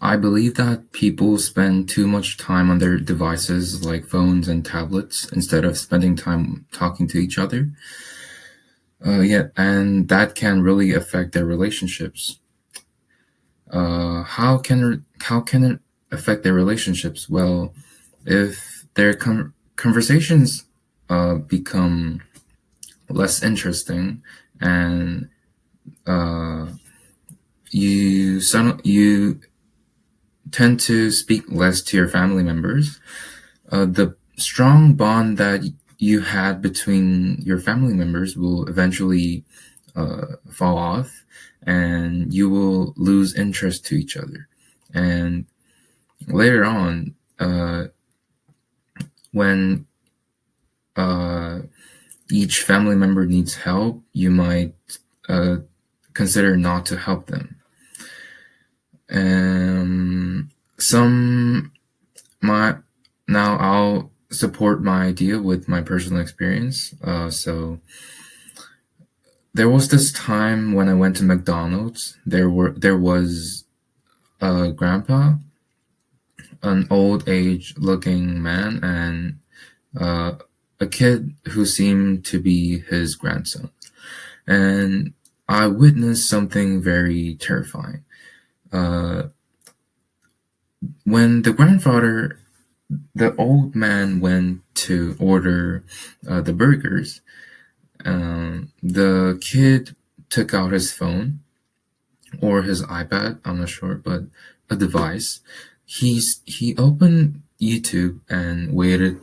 I believe that people spend too much time on their devices like phones and tablets instead of spending time talking to each other. Yeah, and that can really affect their relationships. How can it affect their relationships? Well, if their conversations become less interesting, and uh, you tend to speak less to your family members, the strong bond that you had between your family members will eventually fall off, and you will lose interest to each other. And later on, when uh, each family member needs help, you might uh, consider not to help them. Some my Now I'll support my idea with my personal experience. So there was this time when I went to McDonald's. There was a grandpa, an old age looking man, and uh, a kid who seemed to be his grandson. And I witnessed something very terrifying. Uh, when the old man went to order the burgers, the kid took out his phone or his iPad, I'm not sure, but a device. He opened YouTube and waited.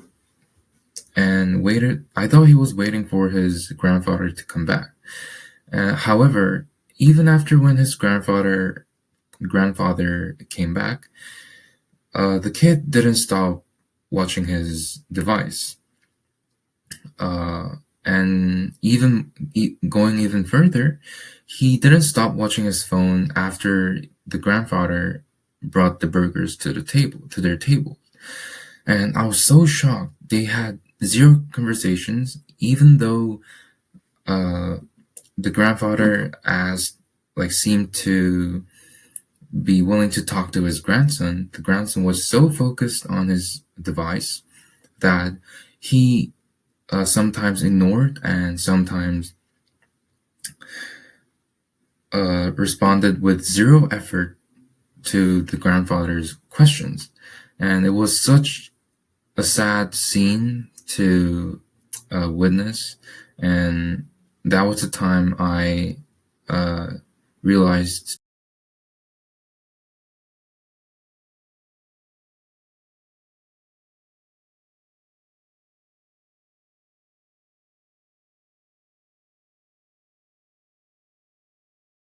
I thought he was waiting for his grandfather to come back. However, even after when his grandfather came back, the kid didn't stop watching his device. And going even further, he didn't stop watching his phone after the grandfather brought the burgers to their table. And I was so shocked. They had zero conversations, even though uh, the grandfather seemed to be willing to talk to his grandson. The grandson was so focused on his device that he sometimes ignored and sometimes responded with zero effort to the grandfather's questions. And it was such a sad scene to witness. And that was the time I realized